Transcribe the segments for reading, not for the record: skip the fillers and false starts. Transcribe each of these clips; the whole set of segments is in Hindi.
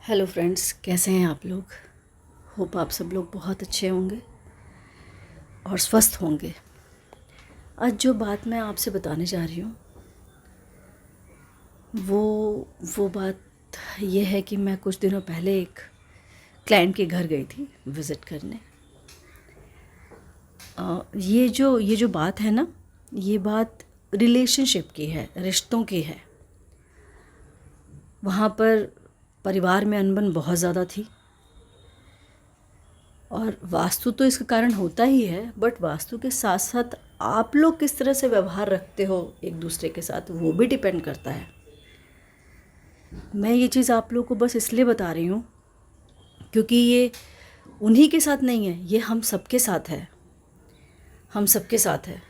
हेलो फ्रेंड्स, कैसे हैं आप लोग। होप आप सब लोग बहुत अच्छे होंगे और स्वस्थ होंगे। आज जो बात मैं आपसे बताने जा रही हूँ वो बात ये है कि मैं कुछ दिनों पहले एक क्लाइंट के घर गई थी विज़िट करने। ये जो बात है ना, ये बात रिलेशनशिप की है, रिश्तों की है। वहाँ पर परिवार में अनबन बहुत ज़्यादा थी और वास्तु तो इसका कारण होता ही है, बट वास्तु के साथ साथ आप लोग किस तरह से व्यवहार रखते हो एक दूसरे के साथ, वो भी डिपेंड करता है। मैं ये चीज़ आप लोग को बस इसलिए बता रही हूँ क्योंकि ये उन्हीं के साथ नहीं है, ये हम सबके साथ है, हम सबके साथ है।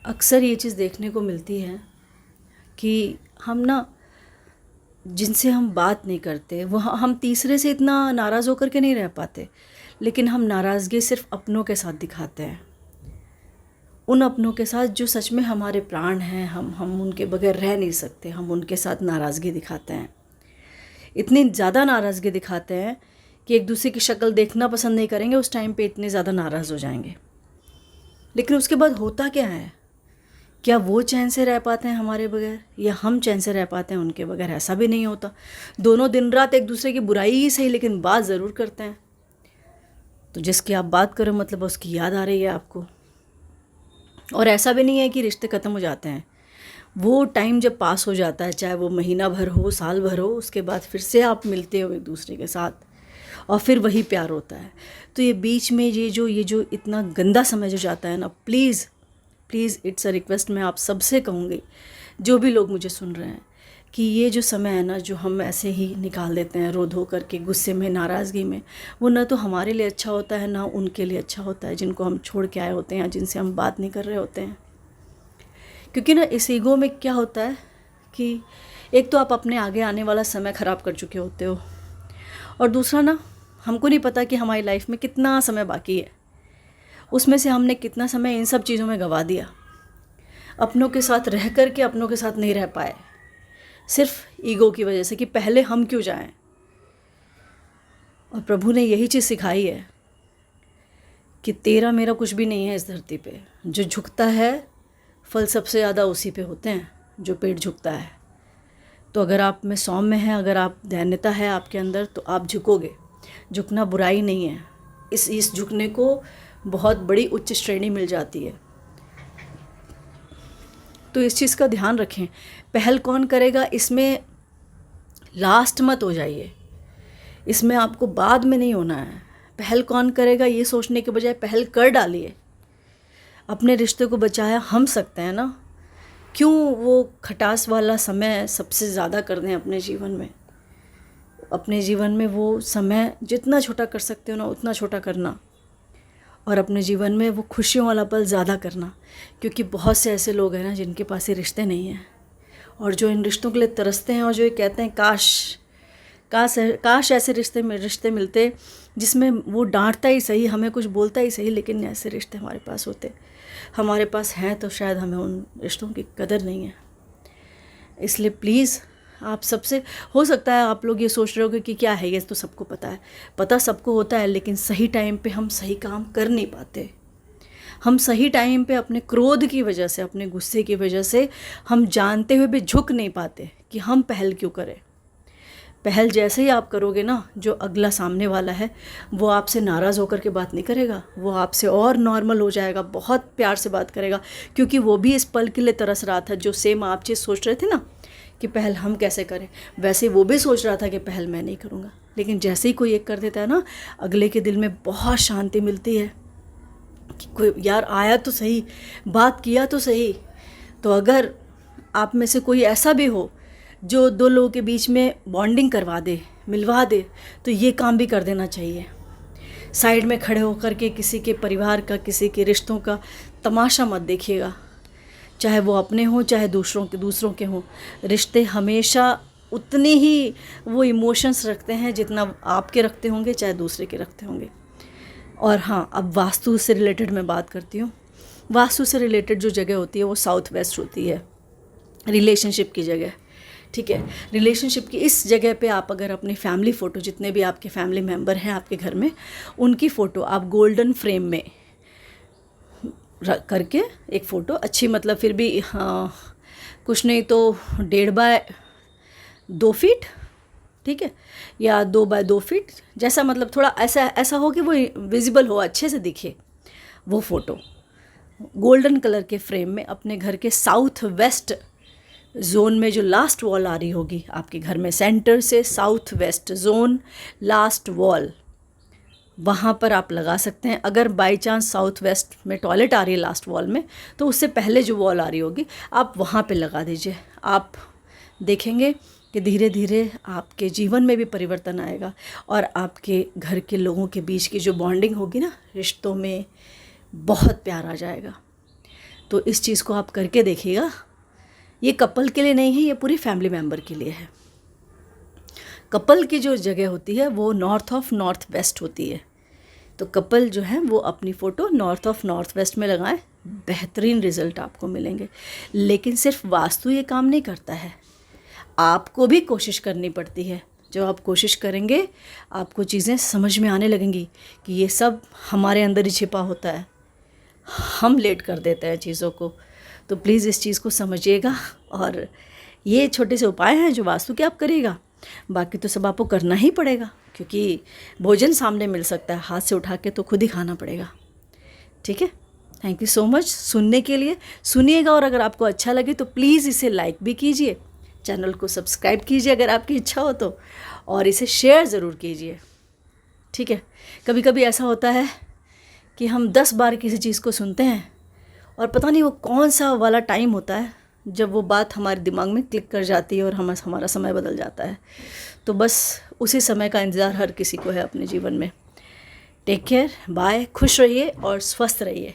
अक्सर ये चीज़ देखने को मिलती है कि हम ना, जिनसे हम बात नहीं करते वो हम तीसरे से इतना नाराज़ होकर के नहीं रह पाते, लेकिन हम नाराज़गी सिर्फ अपनों के साथ दिखाते हैं। उन अपनों के साथ जो सच में हमारे प्राण हैं, हम उनके बगैर रह नहीं सकते, हम उनके साथ नाराज़गी दिखाते हैं। इतनी ज़्यादा नाराज़गी दिखाते हैं कि एक दूसरे की शक्ल देखना पसंद नहीं करेंगे, उस टाइम पे इतने ज़्यादा नाराज़ हो जाएंगे। लेकिन उसके बाद होता क्या है, क्या वो चैन से रह पाते हैं हमारे बगैर, या हम चैन से रह पाते हैं उनके बगैर? ऐसा भी नहीं होता। दोनों दिन रात एक दूसरे की बुराई ही सही, लेकिन बात ज़रूर करते हैं। तो जिसकी आप बात करो मतलब उसकी याद आ रही है आपको। और ऐसा भी नहीं है कि रिश्ते ख़त्म हो जाते हैं। वो टाइम जब पास हो जाता है, चाहे वो महीना भर हो, साल भर हो, उसके बाद फिर से आप मिलते हो एक दूसरे के साथ और फिर वही प्यार होता है। तो ये बीच में ये जो इतना गंदा समय जो जाता है ना, please please it's a request, मैं आप सबसे कहूँगी, जो भी लोग मुझे सुन रहे हैं, कि ये जो समय है ना, जो हम ऐसे ही निकाल देते हैं रो धो करके, गुस्से में, नाराज़गी में, वो ना तो हमारे लिए अच्छा होता है ना उनके लिए अच्छा होता है, जिनको हम छोड़ के आए होते हैं या जिनसे हम बात नहीं कर रहे होते हैं। क्योंकि ना इस ईगो में क्या होता है कि एक तो आप अपने आगे आने वाला समय ख़राब कर चुके होते हो, और दूसरा ना, हमको नहीं पता कि हमारी लाइफ में कितना समय बाकी है, उसमें से हमने कितना समय इन सब चीज़ों में गंवा दिया। अपनों के साथ रह कर के अपनों के साथ नहीं रह पाए, सिर्फ ईगो की वजह से कि पहले हम क्यों जाएं। और प्रभु ने यही चीज़ सिखाई है कि तेरा मेरा कुछ भी नहीं है इस धरती पे। जो झुकता है फल सबसे ज़्यादा उसी पे होते हैं, जो पेट झुकता है। तो अगर आप में सौम्य है, अगर आप दैन्यता है आपके अंदर, तो आप झुकोगे। झुकना बुराई नहीं है, इस झुकने को बहुत बड़ी उच्च श्रेणी मिल जाती है। तो इस चीज़ का ध्यान रखें। पहल कौन करेगा, इसमें लास्ट मत हो जाइए, इसमें आपको बाद में नहीं होना है। पहल कौन करेगा ये सोचने के बजाय पहल कर डालिए। अपने रिश्ते को बचाया हम सकते हैं ना, क्यों वो खटास वाला समय सबसे ज़्यादा कर दें अपने जीवन में। अपने जीवन में वो समय जितना छोटा कर सकते हो ना, उतना छोटा करना, और अपने जीवन में वो खुशियों वाला पल ज़्यादा करना। क्योंकि बहुत से ऐसे लोग हैं ना जिनके पास ये रिश्ते नहीं हैं, और जो इन रिश्तों के लिए तरसते हैं, और जो ये कहते हैं काश काश काश ऐसे रिश्ते मिलते जिसमें वो डांटता ही सही, हमें कुछ बोलता ही सही, लेकिन ऐसे रिश्ते हमारे पास होते। हमारे पास हैं तो शायद हमें उन रिश्तों की कदर नहीं है। इसलिए प्लीज़ आप सबसे, हो सकता है आप लोग ये सोच रहे हो कि क्या है ये, तो सबको पता है, पता सबको होता है, लेकिन सही टाइम पे हम सही काम कर नहीं पाते। हम सही टाइम पे अपने क्रोध की वजह से, अपने गुस्से की वजह से, हम जानते हुए भी झुक नहीं पाते कि हम पहल क्यों करें। पहल जैसे ही आप करोगे ना, जो अगला सामने वाला है वो आपसे नाराज़ होकर के बात नहीं करेगा, वो आपसे और नॉर्मल हो जाएगा, बहुत प्यार से बात करेगा, क्योंकि वो भी इस पल के लिए तरस रहा था। जो सेम आप चीज़ सोच रहे थे ना कि पहल हम कैसे करें, वैसे वो भी सोच रहा था कि पहल मैं नहीं करूँगा। लेकिन जैसे ही कोई एक कर देता है ना, अगले के दिल में बहुत शांति मिलती है कि कोई यार आया तो सही, बात किया तो सही। तो अगर आप में से कोई ऐसा भी हो जो दो लोगों के बीच में बॉन्डिंग करवा दे, मिलवा दे, तो ये काम भी कर देना चाहिए। साइड में खड़े होकर के किसी के परिवार का, किसी के रिश्तों का तमाशा मत देखिएगा, चाहे वो अपने हों चाहे दूसरों के हों। रिश्ते हमेशा उतने ही वो इमोशंस रखते हैं जितना आपके रखते होंगे, चाहे दूसरे के रखते होंगे। और हाँ, अब वास्तु से रिलेटेड मैं बात करती हूँ। वास्तु से रिलेटेड जो जगह होती है वो साउथ वेस्ट होती है, रिलेशनशिप की जगह। ठीक है। रिलेशनशिप की इस जगह पे आप अगर अपनी फैमिली फ़ोटो, जितने भी आपके फैमिली मेम्बर हैं आपके घर में, उनकी फ़ोटो आप गोल्डन फ्रेम में करके एक फ़ोटो अच्छी, मतलब फिर भी हाँ कुछ नहीं तो 1.5 बाय 2 फीट, ठीक है, या 2 बाय 2 फीट, जैसा मतलब थोड़ा ऐसा ऐसा हो कि वो विजिबल हो, अच्छे से दिखे वो फ़ोटो, गोल्डन कलर के फ्रेम में अपने घर के साउथ वेस्ट जोन में, जो लास्ट वॉल आ रही होगी आपके घर में, सेंटर से south west zone last wall, वहाँ पर आप लगा सकते हैं। अगर बाय चांस साउथ वेस्ट में टॉयलेट आ रही है लास्ट वॉल में, तो उससे पहले जो वॉल आ रही होगी आप वहाँ पे लगा दीजिए। आप देखेंगे कि धीरे धीरे आपके जीवन में भी परिवर्तन आएगा और आपके घर के लोगों के बीच की जो बॉन्डिंग होगी ना, रिश्तों में बहुत प्यार आ जाएगा। तो इस चीज़ को आप करके देखिएगा। ये कपल के लिए नहीं है, ये पूरी फैमिली मेम्बर के लिए है। कपल की जो जगह होती है वो नॉर्थ ऑफ नॉर्थ वेस्ट होती है, तो कपल जो है वो अपनी photo north of north west में लगाएं, बेहतरीन रिज़ल्ट आपको मिलेंगे। लेकिन सिर्फ वास्तु ये काम नहीं करता है, आपको भी कोशिश करनी पड़ती है। जब आप कोशिश करेंगे आपको चीज़ें समझ में आने लगेंगी कि ये सब हमारे अंदर ही छिपा होता है, हम लेट कर देते हैं चीज़ों को। तो प्लीज़ इस चीज़ को समझिएगा, और ये छोटे से उपाय हैं जो वास्तु के आप करिएगा, बाकी तो सब आपको करना ही पड़ेगा, क्योंकि भोजन सामने मिल सकता है, हाथ से उठा के तो खुद ही खाना पड़ेगा। ठीक है, थैंक यू सो मच सुनने के लिए। सुनिएगा, और अगर आपको अच्छा लगे तो प्लीज़ इसे लाइक भी कीजिए, चैनल को सब्सक्राइब कीजिए अगर आपकी इच्छा हो तो, और इसे शेयर ज़रूर कीजिए। ठीक है, कभी कभी ऐसा होता है कि हम 10 बार किसी चीज़ को सुनते हैं और पता नहीं वो कौन सा वाला टाइम होता है जब वो बात हमारे दिमाग में क्लिक कर जाती है और हमारा समय बदल जाता है। तो बस उसी समय का इंतज़ार हर किसी को है अपने जीवन में। टेक केयर, बाय, खुश रहिए और स्वस्थ रहिए।